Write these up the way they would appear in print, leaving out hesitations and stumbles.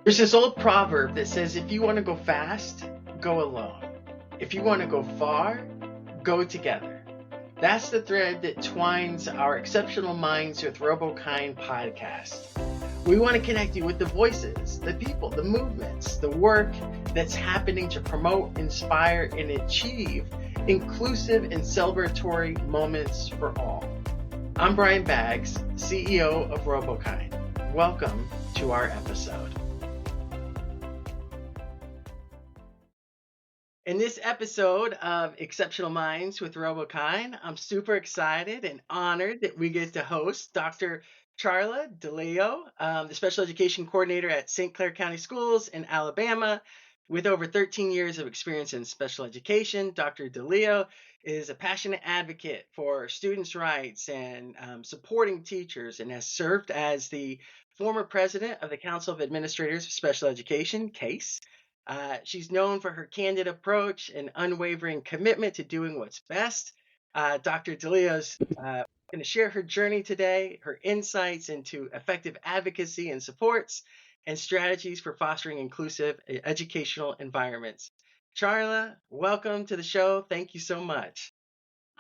There's this old proverb that says, if you want to go fast, go alone. If you want to go far, go together. That's the thread that twines our Exceptional Minds with RoboKind podcast. We want to connect you with the voices, the people, the movements, the work that's happening to promote, inspire, and achieve inclusive and celebratory moments for all. I'm Brian Baggs, CEO of RoboKind. Welcome to our episode. In this episode of Exceptional Minds with RoboKind, I'm super excited and honored that we get to host Dr. Charla DeLeo, the Special Education Coordinator at Clair County Schools in Alabama. With over 13 years of experience in special education, Dr. DeLeo is a passionate advocate for students' rights and supporting teachers, and has served as the former president of the Council of Administrators of Special Education, CASE. She's known for her candid approach and unwavering commitment to doing what's best. Dr. DeLeo's going to share her journey today, her insights into effective advocacy and supports, and strategies for fostering inclusive educational environments. Charla, welcome to the show. Thank you so much.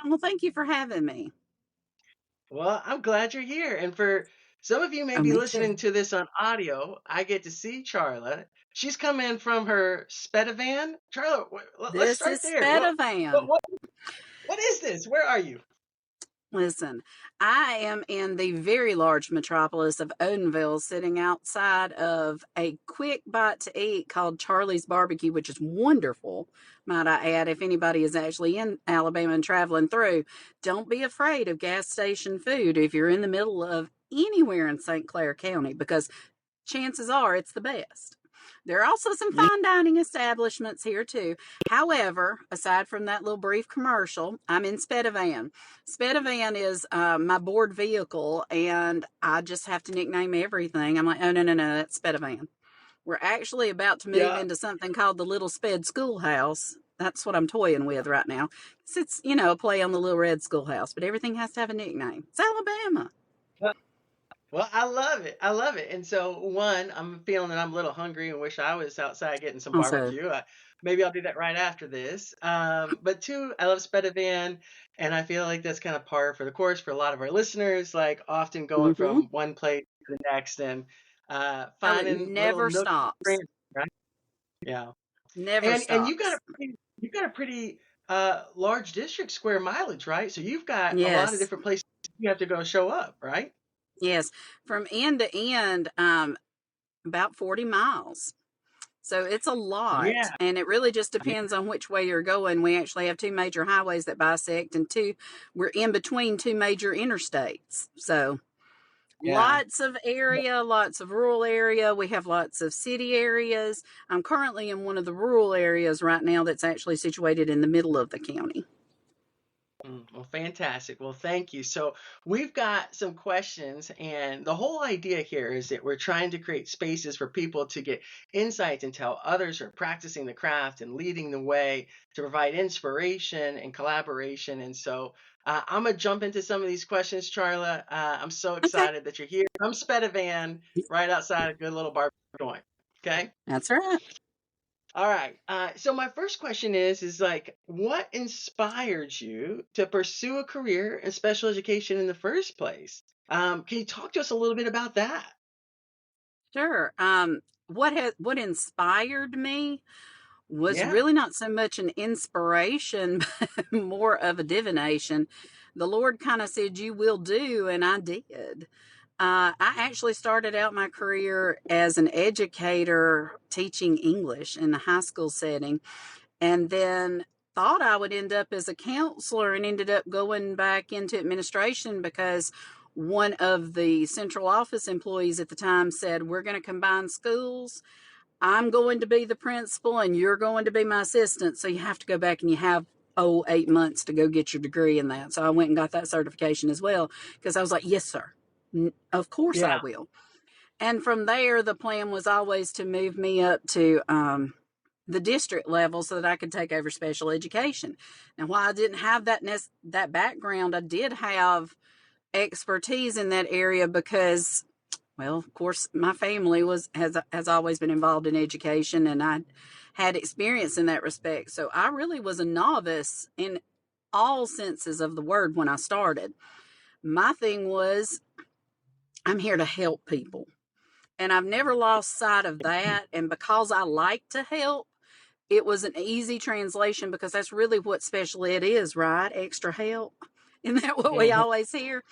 Well, thank you for having me. Well, I'm glad you're here. And for some of you may be Me listening too. to this on audio, I get to see Charla. She's come in from her Spedivan. Charla, let's This start is there. What, Spedivan. what is this? Where are you? Listen, I am in the very large metropolis of Odenville, sitting outside of a quick bite to eat called Charlie's Barbecue, which is wonderful, might I add. If anybody is actually in Alabama and traveling through, don't be afraid of gas station food if you're in the middle of anywhere in St. Clair County, because chances are it's the best. There are also some Yeah. fine dining establishments here too. However, aside from that little brief commercial, I'm in Spedivan. Spedivan is my board vehicle, and I just have to nickname everything. I'm like, oh, no, that's Spedivan. We're actually about to move Yeah. into something called the Little Sped Schoolhouse. That's what I'm toying with right now. It's, a play on the Little Red Schoolhouse, but everything has to have a nickname. It's Alabama. Well, I love it. I love it. And so, one, I'm feeling that I'm a little hungry and wish I was outside getting some Also, barbecue. Maybe I'll do that right after this. But two, I love Spedivan, and I feel like that's kind of par for the course for a lot of our listeners, like often going mm-hmm. from one place to the next and Oh, it finding little never nooks, stops. right? Yeah. Never And you got stops. a pretty large district square mileage, right? So you've got a lot of Yes. different places you have to go show up, right? Yes. From end to end, about 40 miles. So it's a lot. Yeah. And it really just depends on which way you're going. We actually have two major highways that bisect, and we're in between two major interstates. So Yeah. lots of area, lots of rural area. We have lots of city areas. I'm currently in one of the rural areas right now that's actually situated in the middle of the county. Well, fantastic. Well, thank you. So we've got some questions, and the whole idea here is that we're trying to create spaces for people to get insights into how others are practicing the craft and leading the way to provide inspiration and collaboration. And so I'm going to jump into some of these questions, Charla. I'm so Okay. excited that you're here. I'm Spedivan, right outside a good little barbecue joint. Okay. That's right. All right. So my first question is like, what inspired you to pursue a career in special education in the first place? Can you talk to us a little bit about that? Sure. What inspired me was Yeah. really not so much an inspiration, but more of a divination. The Lord kind of said, "You will do," and I did. I actually started out my career as an educator teaching English in the high school setting, and then thought I would end up as a counselor, and ended up going back into administration because one of the central office employees at the time said, "We're going to combine schools. I'm going to be the principal and you're going to be my assistant. So you have to go back and you have 8 months to go get your degree in that." So I went and got that certification as well, because I was like, yes, sir. Of course I Yeah. will. And from there, the plan was always to move me up to the district level so that I could take over special education. Now, while I didn't have that background, I did have expertise in that area because Well, of course, my family has always been involved in education, and I had experience in that respect. So I really was a novice in all senses of the word when I started. My thing was, I'm here to help people. And I've never lost sight of that. And because I like to help, it was an easy translation because that's really what special ed is, right? Extra help. Isn't that what we Mhm. always hear?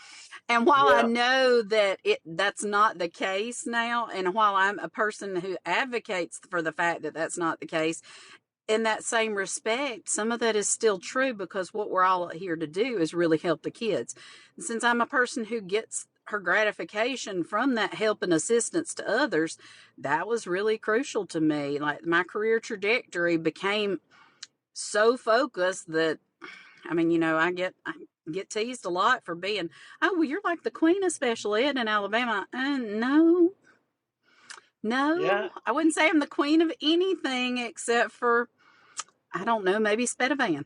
And while I Yep. know that that's not the case now, and while I'm a person who advocates for the fact that that's not the case, in that same respect, some of that is still true because what we're all here to do is really help the kids. And since I'm a person who gets her gratification from that help and assistance to others, that was really crucial to me. Like my career trajectory became so focused that I mean, I get teased a lot for being, oh, well, you're like the queen of special ed in Alabama. No, Yeah. no, I wouldn't say I'm the queen of anything except for, I don't know, maybe Spedivan.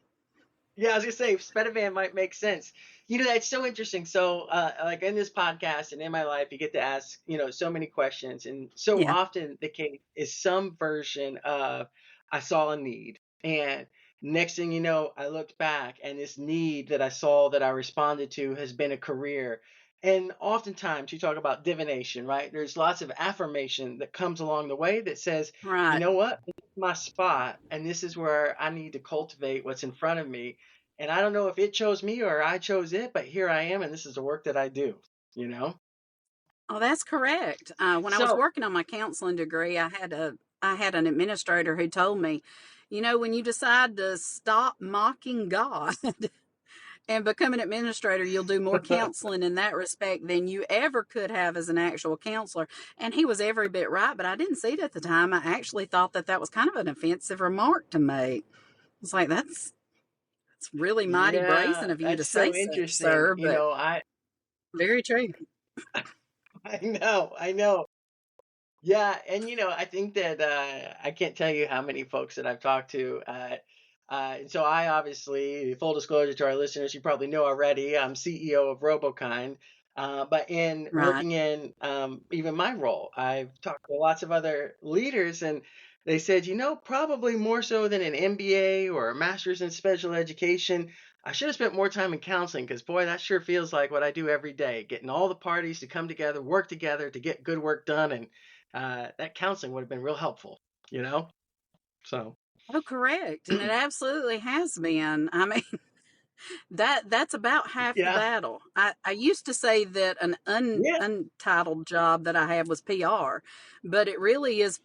Yeah, I was gonna say Spedivan might make sense. That's so interesting. So, like in this podcast and in my life, you get to ask, so many questions, and so Yeah, often the case is some version of I saw a need, and next thing you know, I looked back, and this need that I saw that I responded to has been a career. And oftentimes you talk about divination, right? There's lots of affirmation that comes along the way that says, you right. know what, this is my spot, and this is where I need to cultivate what's in front of me, and I don't know if it chose me or I chose it, but here I am, and this is the work that I do, you know? Oh, that's correct. When I was So, working on my counseling degree, I had an administrator who told me, when you decide to stop mocking God and become an administrator, you'll do more counseling in that respect than you ever could have as an actual counselor. And he was every bit right, but I didn't see it at the time. I actually thought that that was kind of an offensive remark to make. It's like, that's really mighty brazen yeah, of you to that's say so such, interesting. sir, but very true. I know. Yeah, and I think that I can't tell you how many folks that I've talked to. And so I obviously, full disclosure to our listeners, you probably know already, I'm CEO of RoboKind. But in Right. working in even my role, I've talked to lots of other leaders, and they said, probably more so than an MBA or a master's in special education, I should have spent more time in counseling because, boy, that sure feels like what I do every day, getting all the parties to come together, work together to get good work done. And that counseling would have been real helpful, you know? So, Oh, correct. And it absolutely has been. I mean, that's about half the yeah. battle. I used to say that an Yeah. untitled job that I have was PR, but it really is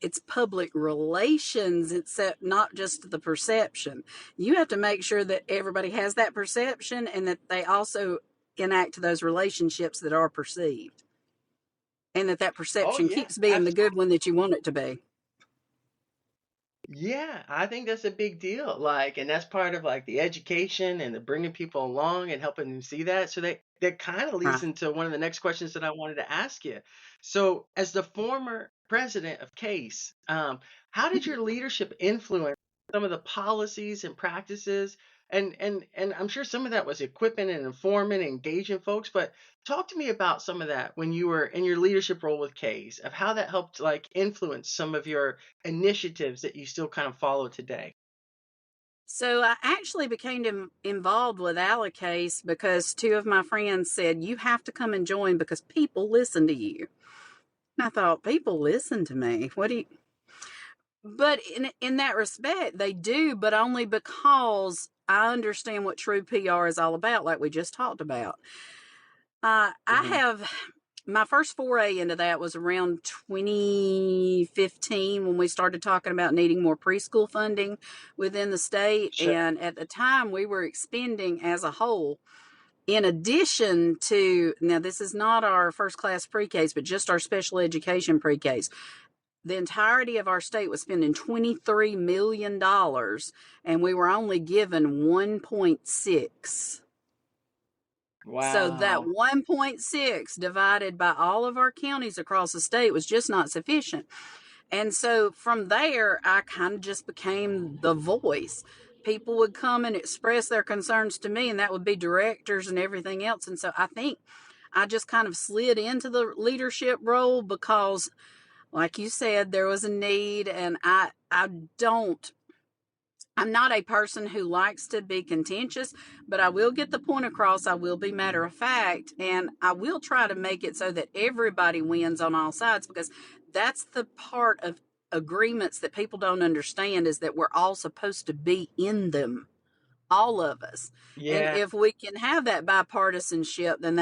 it's public relations. It's not just the perception. You have to make sure that everybody has that perception and that they also enact those relationships that are perceived and that Oh, perception yeah. keeps being the good one that you want it to be. Yeah, I think that's a big deal. Like, and that's part of like the education and the bringing people along and helping them see that. So that kind of leads Right. into one of the next questions that I wanted to ask you. So, as the former president of CASE, how did your leadership influence some of the policies and practices? And I'm sure some of that was equipping and informing and engaging folks, but talk to me about some of that when you were in your leadership role with CASE, of how that helped like influence some of your initiatives that you still kind of follow today. So I actually became involved with Allocase because two of my friends said, you have to come and join because people listen to you. And I thought, people listen to me. What do you? But in that respect, they do, but only because I understand what true PR is all about, like we just talked about. I Hmm. have my first foray into that was around 2015 when we started talking about needing more preschool funding within the state. Sure. And at the time, we were expending as a whole, in addition to, now this is not our first class pre-Ks, but just our special education pre-Ks. The entirety of our state was spending $23 million, and we were only given 1.6. So that Wow. 1.6 divided by all of our counties across the state was just not sufficient. And so from there, I kind of just became the voice. People would come and express their concerns to me, and that would be directors and everything else. And so I think I just kind of slid into the leadership role because, like you said, there was a need, and I'm not a person who likes to be contentious, but I will get the point across. I will be matter of fact, and I will try to make it so that everybody wins on all sides, because that's the part of agreements that people don't understand, is that we're all supposed to be in them, all of us. And Yeah, if we can have that bipartisanship, then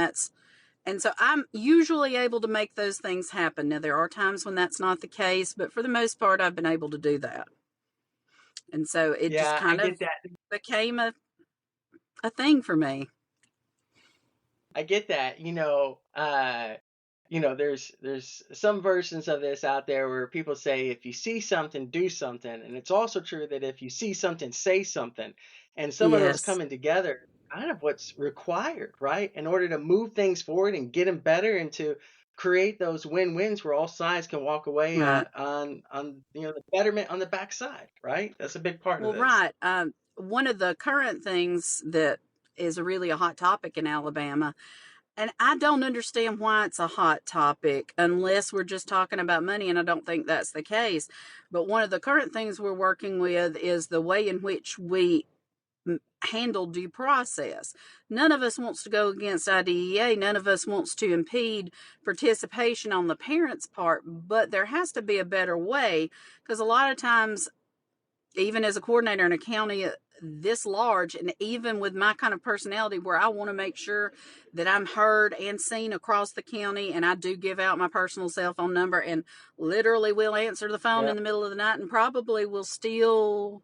and so I'm usually able to make those things happen. Now, there are times when that's not the case, but for the most part, I've been able to do that. And so it just yeah, I kind of get that. became a thing for me. I get that. There's some versions of this out there where people say if you see something, do something, and it's also true that if you see something, say something, and some of those Yes. coming together, kind of what's required, right, in order to move things forward and get them better and to create those win-wins where all sides can walk away Right. on the betterment on the backside, right? That's a big part of Well, this. right. One of the current things that is really a hot topic in Alabama, and I don't understand why it's a hot topic unless we're just talking about money, and I don't think that's the case. But one of the current things we're working with is the way in which we handle due process. None of us wants to go against IDEA. None of us wants to impede participation on the parents' part, but there has to be a better way, because a lot of times, even as a coordinator in a county this large, and even with my kind of personality where I want to make sure that I'm heard and seen across the county, and I do give out my personal cell phone number and literally will answer the phone Yeah, in the middle of the night, and probably will still,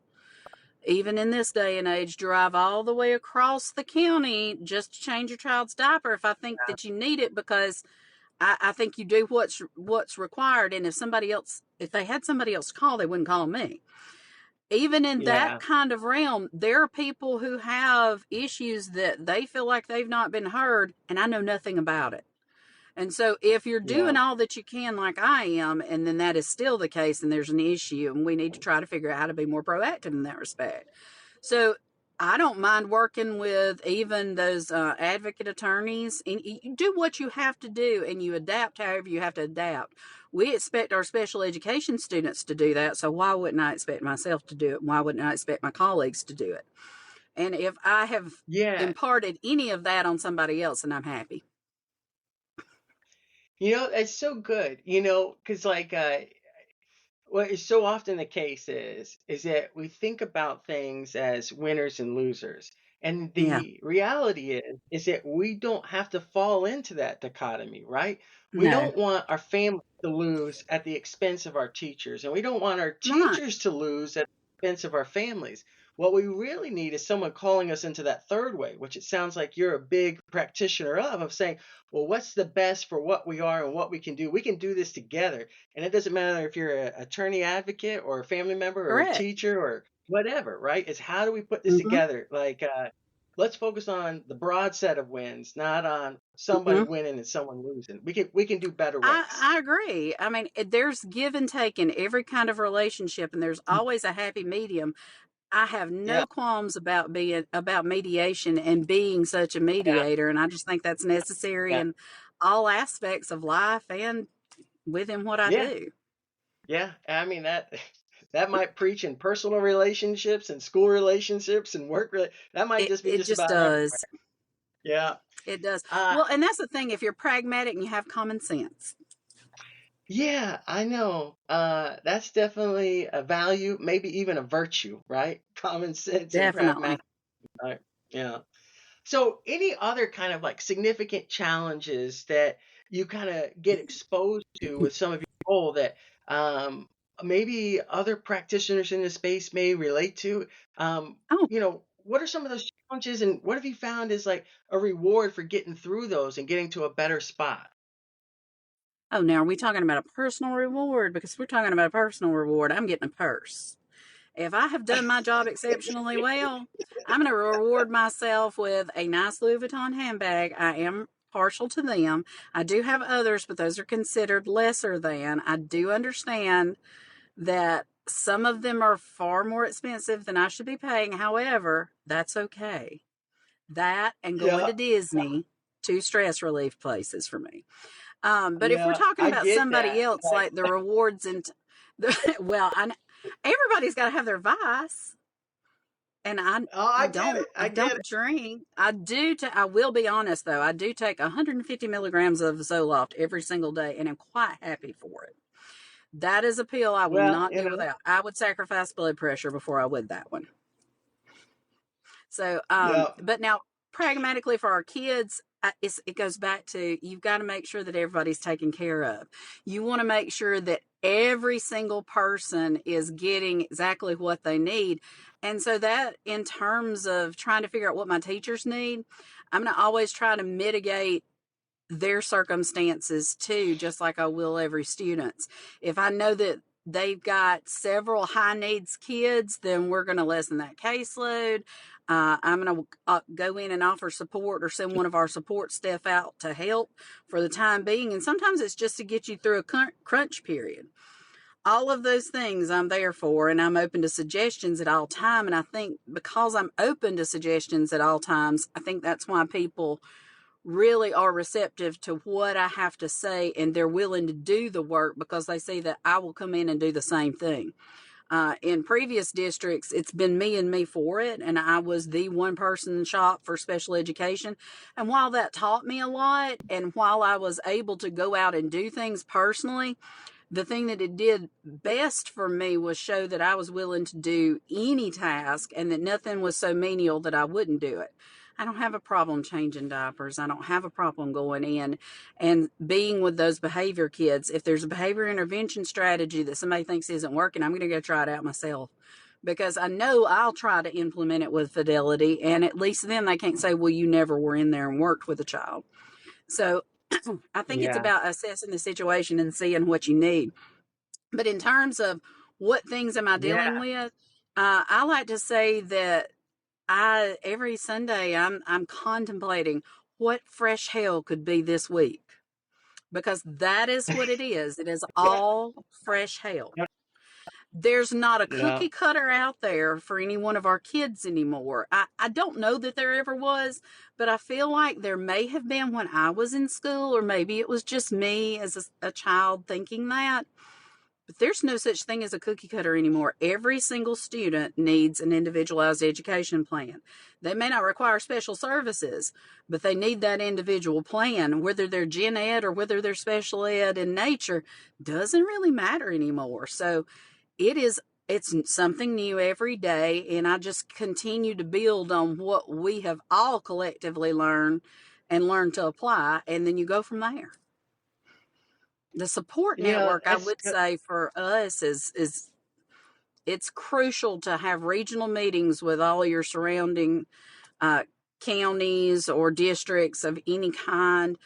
even in this day and age, drive all the way across the county just to change your child's diaper if I think that you need it, because I think you do what's required. And if they had somebody else to call, they wouldn't call me. Even in that yeah, kind of realm, there are people who have issues that they feel like they've not been heard, and I know nothing about it. And so if you're yeah. doing all that you can, like I am, and then that is still the case, and there's an issue, and we need to try to figure out how to be more proactive in that respect. So I don't mind working with even those advocate attorneys, and you do what you have to do, and you adapt however you have to adapt. We expect our special education students to do that, so why wouldn't I expect myself to do it? Why wouldn't I expect my colleagues to do it? And if I have Yeah, imparted any of that on somebody else, then I'm happy. it's so good, because what is so often the case is that we think about things as winners and losers. And Yeah. the reality is that we don't have to fall into that dichotomy, right? We No. don't want our family to lose at the expense of our teachers, and we don't want our Right. teachers to lose at the expense of our families. What we really need is someone calling us into that third way, which it sounds like you're a big practitioner of saying, well, what's the best for what we are and what we can do? We can do this together. And it doesn't matter if you're an attorney advocate or a family member or a Correct. teacher or whatever, right? It's how do we put this Mm-hmm. together? Let's focus on the broad set of wins, not on somebody Mm-hmm. winning and someone losing. We can do better I, ways. I agree. I mean, there's give and take in every kind of relationship, and there's always a happy medium. I have Yeah, no qualms about mediation and being such a yeah, mediator, and I just think that's necessary yeah, in all aspects of life and within what I yeah, do. yeah. I mean that might preach in personal relationships and school relationships and that might It just be it just just about everywhere. does. Yeah. It does. Uh, Well, and that's the thing. If you're pragmatic and you have common sense, Yeah, I know. That's definitely a value, maybe even a virtue, right? Common sense and definitely. pragmatic, right? Yeah. So, any other kind of like significant challenges that you kind of get exposed to with some of your role that um, maybe other practitioners in the space may relate to? Oh, What are some of those challenges, and what have you found is like a reward for getting through those and getting to a better spot? oh, now are we talking about a personal reward? Because if we're talking about a personal reward, I'm getting a purse. If I have done my job exceptionally well, I'm going to reward myself with a nice Louis Vuitton handbag. I am partial to them. I do have others, but those are considered lesser than. I do understand that some of them are far more expensive than I should be paying. However, that's okay. That and going Yeah. to Disney two stress relief places for me. But if we're Yeah, talking I about get somebody that. else, like the rewards and well, everybody's got to have their vice, and Oh, I get it. I I get don't it. drink. I will be honest though, I do take 150 milligrams of Zoloft every single day, and I'm quite happy for it. That is a pill I will Well, not do without. I would sacrifice blood pressure before I would that one. So, yeah, but now pragmatically for our kids, it goes back to, you've got to make sure that everybody's taken care of. You want to make sure that every single person is getting exactly what they need. And so that, in terms of trying to figure out what my teachers need, I'm going to always try to mitigate their circumstances too, just like I will every student's. If I know that they've got several high needs kids, then we're going to lessen that caseload. I'm going to go in and offer support or send one of our support staff out to help for the time being. And sometimes it's just to get you through a crunch period. All of those things I'm there for, and I'm open to suggestions at all time. And I think because I'm open to suggestions at all times, I think that's why people really are receptive to what I have to say, and they're willing to do the work because they see that I will come in and do the same thing. In previous districts, it's been me and me for it, and I was the one person shop for special education. And while that taught me a lot, and while I was able to go out and do things personally, the thing that it did best for me was show that I was willing to do any task and that nothing was so menial that I wouldn't do it. I don't have a problem changing diapers. I don't have a problem going in and being with those behavior kids. If there's a behavior intervention strategy that somebody thinks isn't working, I'm going to go try it out myself, because I know I'll try to implement it with fidelity. And at least then they can't say, well, you never were in there and worked with a child. So I think it's yeah, about assessing the situation and seeing what you need. But in terms of what things am I dealing yeah, with, I like to say that I every Sunday I'm contemplating what fresh hell could be this week, because that is what it is. It is all fresh hell. yeah, There's not a yeah, cookie cutter out there for any one of our kids anymore. I don't know that there ever was, but I feel like there may have been when I was in school, or maybe it was just me as a child thinking that. But there's no such thing as a cookie cutter anymore. Every single student needs an individualized education plan. They may not require special services, but they need that individual plan. Whether they're gen ed or whether they're special ed in nature doesn't really matter anymore. So it is, it's something new every day, and I just continue to build on what we have all collectively learned and learn to apply, and then you go from there. The support yeah. network, I That's would say, for us is it's crucial to have regional meetings with all your surrounding uh, counties or districts of any kind.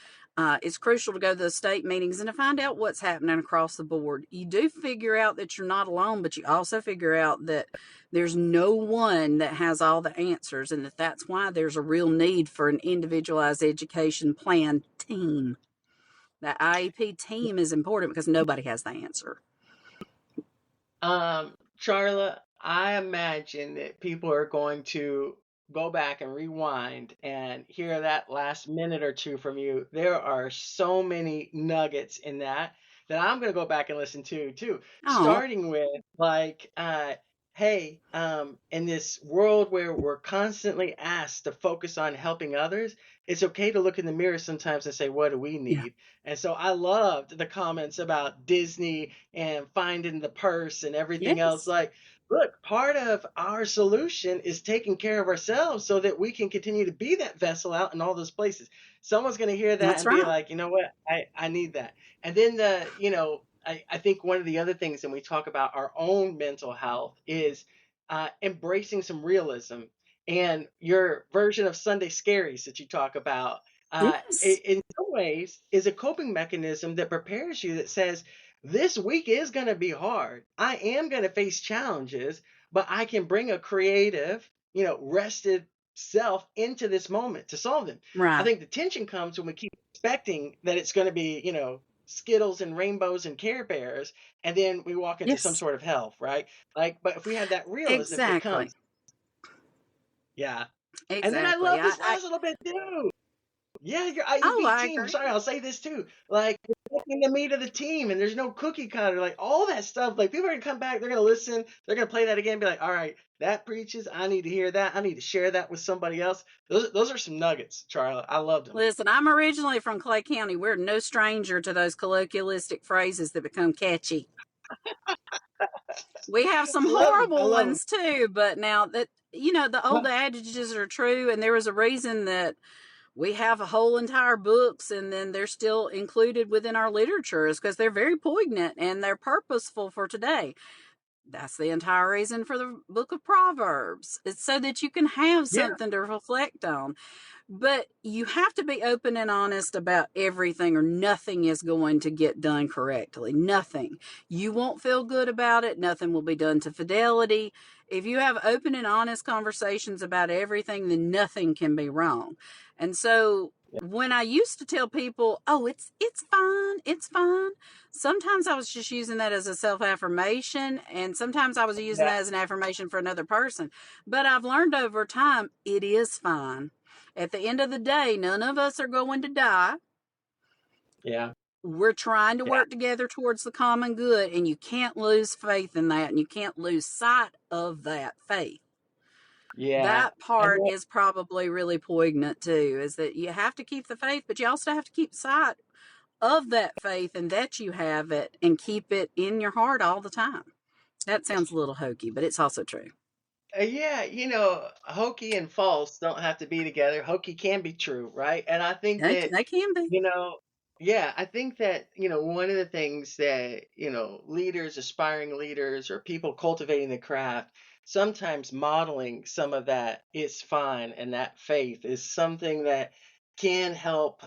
It's crucial to go to the state meetings and to find out what's happening across the board. You do figure out that you're not alone, but you also figure out that there's no one that has all the answers, and that's why there's a real need for an individualized education plan team. That IEP team is important because nobody has the answer. Charla, I imagine that people are going to go back and rewind and hear that last minute or two from you. There are so many nuggets in that that I'm going to go back and listen to too. Oh, Starting with like, hey, in this world where we're constantly asked to focus on helping others, it's okay to look in the mirror sometimes and say, what do we yeah. need? And so I loved the comments about Disney and finding the purse and everything else. Yes, Like, look, part of our solution is taking care of ourselves so that we can continue to be that vessel out in all those places. Someone's going to hear that that's and be right. like, you know what, I need that. And then I think one of the other things when we talk about our own mental health is embracing some realism. And your version of Sunday scaries that you talk about, Yes, in some ways, is a coping mechanism that prepares you that says, this week is going to be hard. I am going to face challenges, but I can bring a creative, rested self into this moment to solve them. I right. think the tension comes when we keep expecting that it's going to be, Skittles and rainbows and Care Bears, and then we walk into some Yes, sort of hell, right? Like, but if we have that realism, it exactly. comes. Yeah. And then I Exactly. love this last little bit too. Yeah, you Oh, beat I team. Sorry, agree. I'll say this too. Like in the meat of the team, and there's no cookie cutter. Like all that stuff. Like people are gonna come back, they're gonna listen, they're gonna play that again, be like, all right, that preaches. I need to hear that. I need to share that with somebody else. Those are some nuggets, Charlie. I loved them. Listen, I'm originally from Clay County. We're no stranger to those colloquialistic phrases that become catchy. We have some Love them. I horrible love them. ones too, but now that, the old adages are true, and there was a reason that we have a whole entire books and then they're still included within our literature is because they're very poignant and they're purposeful for today. That's the entire reason for the book of Proverbs. It's so that you can have Yeah, something to reflect on. But you have to be open and honest about everything, or nothing is going to get done correctly. Nothing. You won't feel good about it. Nothing will be done to fidelity. If you have open and honest conversations about everything, then nothing can be wrong. And so yeah, when I used to tell people, "Oh, it's fine, it's fine," sometimes I was just using that as a self affirmation, and sometimes I was using yeah, that as an affirmation for another person. But I've learned over time it is fine. At the end of the day, none of us are going to die. yeah, We're trying to yeah, work together towards the common good, and you can't lose faith in that, and you can't lose sight of that faith. yeah. That part is probably really poignant too, is that you have to keep the faith, but you also have to keep sight of that faith and that you have it and keep it in your heart all the time. That sounds a little hokey, but it's also true. Yeah, hokey and false don't have to be together. Hokey can be true, right? And I think that, They can be. you know, yeah, I think that, one of the things that, leaders, aspiring leaders, or people cultivating the craft, sometimes modeling some of that is fine. And that faith is something that can help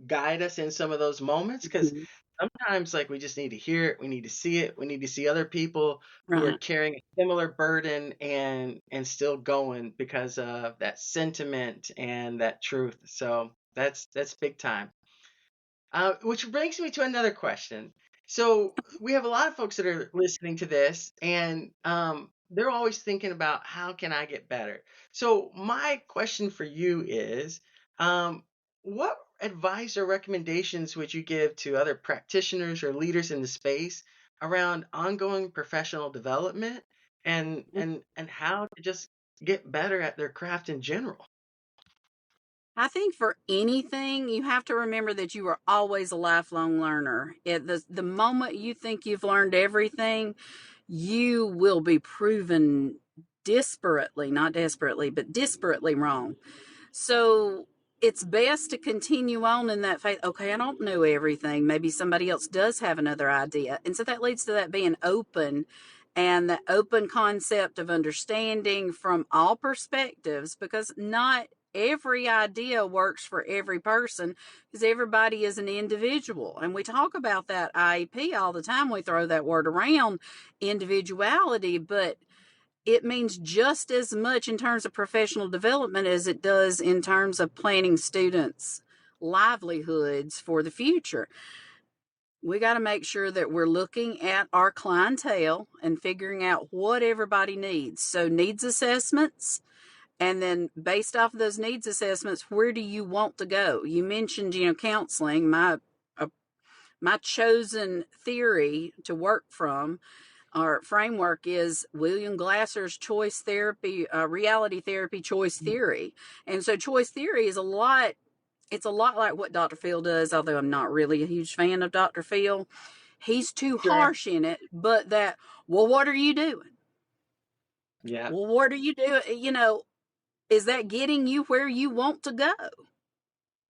guide us in some of those moments. Because Mhm. sometimes, like, we just need to hear it, we need to see it, we need to see other people who are Right. carrying a similar burden and still going because of that sentiment and that truth. So that's big time. Which brings me to another question. So we have a lot of folks that are listening to this, and they're always thinking about how can I get better. So my question for you is, what advice or recommendations would you give to other practitioners or leaders in the space around ongoing professional development and how to just get better at their craft in general? I think for anything, you have to remember that you are always a lifelong learner. The moment you think you've learned everything, you will be proven disparately, not desperately, but disparately wrong. So it's best to continue on in that faith. Okay, I don't know everything. Maybe somebody else does have another idea. And so that leads to that being open, and the open concept of understanding from all perspectives, because not every idea works for every person, because everybody is an individual. And we talk about that IEP all the time. We throw that word around, individuality, but it means just as much in terms of professional development as it does in terms of planning students' livelihoods for the future. We got to make sure that we're looking at our clientele and figuring out what everybody needs. So, needs assessments, and then based off of those needs assessments, where do you want to go? You mentioned, counseling. Uh, my chosen theory to work from, our framework, is William Glasser's choice therapy, reality therapy choice theory. And so choice theory is it's a lot like what Dr. Phil does, although I'm not really a huge fan of Dr. Phil. He's too Sure. harsh in it, but that, well, what are you doing? Yeah. Well, what are you doing? Is that getting you where you want to go?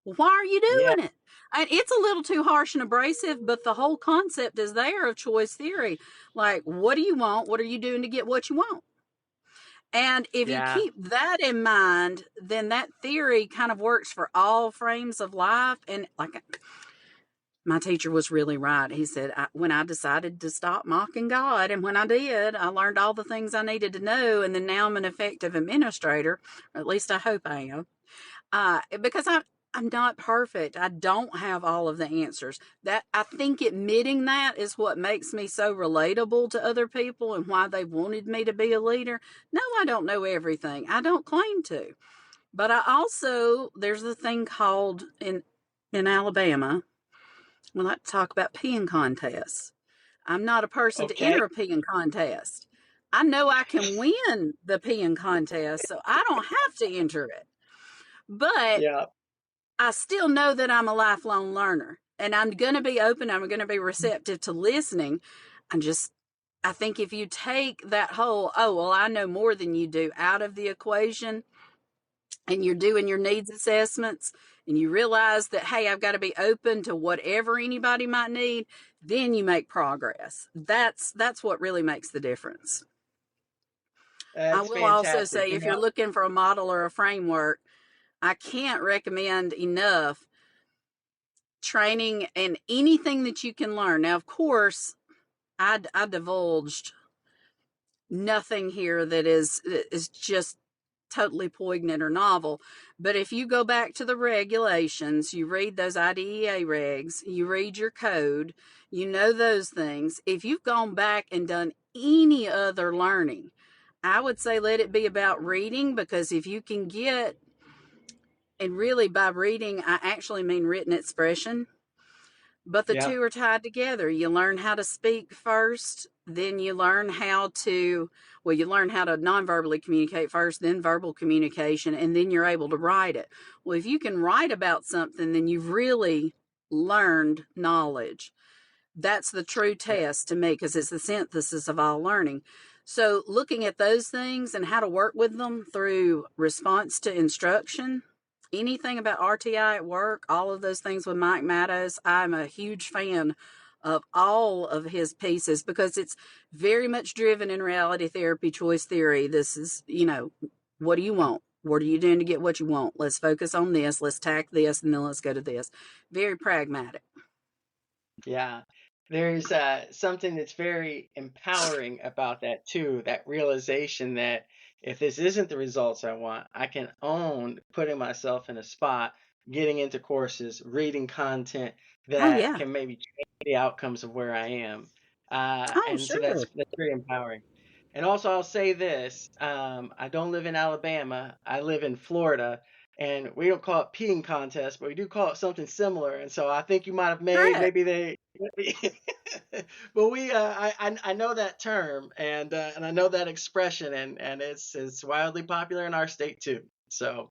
Well, why are you Yeah. doing it? And it's a little too harsh and abrasive, but the whole concept is there of choice theory. Like, what do you want? What are you doing to get what you want? And if you Yeah. keep that in mind, then that theory kind of works for all frames of life. And like, my teacher was really right. He said, when I decided to stop mocking God, and when I did, I learned all the things I needed to know. And then now I'm an effective administrator, or at least I hope I am. Because I'm not perfect. I don't have all of the answers. That, I think admitting that is what makes me so relatable to other people and why they wanted me to be a leader. No, I don't know everything. I don't claim to. But there's a thing called in Alabama, we like to talk about peeing contests. I'm not a person to Okay. enter a peeing contest. I know I can win the peeing contest, so I don't have to enter it. But Yeah. I still know that I'm a lifelong learner, and I'm going to be open. I'm going to be receptive to listening. I think if you take that whole, oh, well, I know more than you do out of the equation, and you're doing your needs assessments, and you realize that, hey, I've got to be open to whatever anybody might need, then you make progress. That's what really makes the difference. I That's will also fantastic. say, if you're looking for a model or a framework, I can't recommend enough training and anything that you can learn. Now, of course, I divulged nothing here that is just totally poignant or novel. But if you go back to the regulations, you read those IDEA regs, you read your code, you know those things. If you've gone back and done any other learning, I would say let it be about reading, because if you can get, and really by reading, I actually mean written expression, but the Yeah. two are tied together. You learn how to speak first, then you learn how to, well, you learn how to non-verbally communicate first, then verbal communication, and then you're able to write it. Well, if you can write about something, then you've really learned knowledge. That's the true Yeah. test to me, because it's the synthesis of all learning. So looking at those things and how to work with them through response to instruction, anything about RTI at work, all of those things with Mike Mattos, I'm a huge fan of all of his pieces, because it's very much driven in reality therapy, choice theory. This is, what do you want? What are you doing to get what you want? Let's focus on this. Let's tack this, and then let's go to this. Very pragmatic. Yeah. There's something that's very empowering about that too, that realization that if this isn't the results I want, I can own putting myself in a spot, getting into courses, reading content Oh, that yeah. can maybe change the outcomes of where I am. Oh, And so that's sure. that's very empowering. And also, I'll say this: I don't live in Alabama. I live in Florida, and we don't call it peeing contest, but we do call it something similar. And so I think you might have made Correct. maybe they, but I know that term, and I know that expression, and it's wildly popular in our state too. So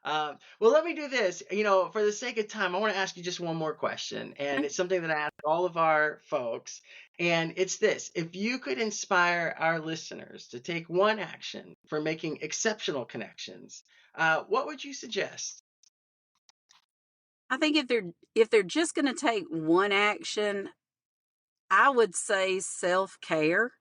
well, let me do this. For the sake of time, I want to ask you just one more question, and Okay. it's something that I ask all of our folks, and it's this: if you could inspire our listeners to take one action for making exceptional connections, what would you suggest? I think if they're just going to take one action, I would say self-care.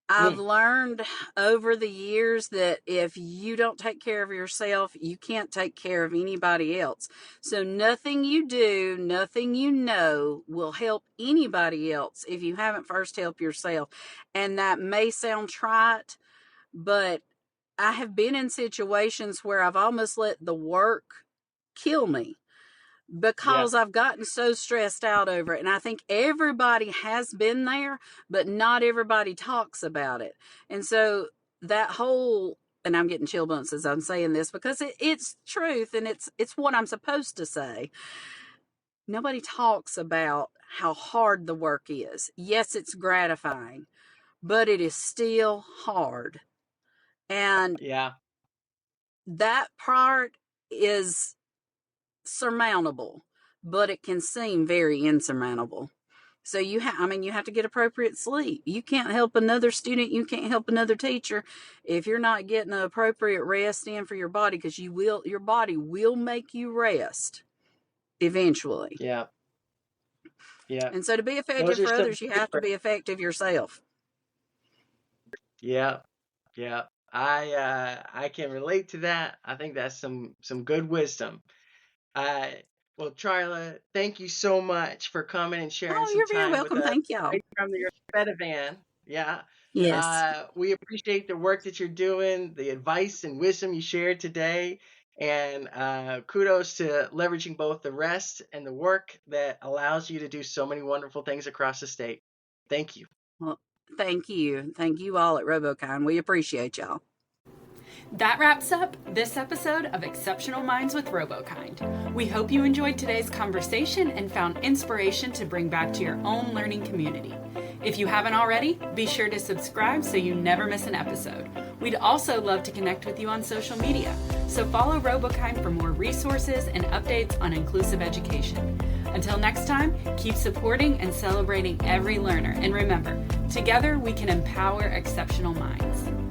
I've Mm, learned over the years that if you don't take care of yourself, you can't take care of anybody else. So nothing you do, nothing you know will help anybody else if you haven't first helped yourself. And that may sound trite, but I have been in situations where I've almost let the work kill me, yeah, because I've gotten so stressed out over it. And I think everybody has been there, but not everybody talks about it. And so that whole, and I'm getting chill bumps as I'm saying this, because it's truth, and it's what I'm supposed to say. Nobody talks about how hard the work is. Yes, it's gratifying, but it is still hard. And yeah, that part is surmountable, but it can seem very insurmountable. So you have to get appropriate sleep. You can't help another student, you can't help another teacher if you're not getting the appropriate rest in for your body, because your body will make you rest eventually. yeah, yeah. And so to be Those effective are for some others, you great have to be effective yourself. Yeah, yeah. I can relate to that. I think that's some good wisdom. Uh, well, Charla, thank you so much for coming and sharing Oh, some you're very time with welcome. us Thank y'all. right from your Spedivan. Yeah. Yes. We appreciate the work that you're doing, the advice and wisdom you shared today, and kudos to leveraging both the rest and the work that allows you to do so many wonderful things across the state. Thank you. Well, thank you. Thank you all at RoboKind. We appreciate y'all. That wraps up this episode of Exceptional Minds with RoboKind. We hope you enjoyed today's conversation and found inspiration to bring back to your own learning community. If you haven't already, be sure to subscribe so you never miss an episode. We'd also love to connect with you on social media, so follow RoboKind for more resources and updates on inclusive education. Until next time, keep supporting and celebrating every learner, and remember, together we can empower exceptional minds.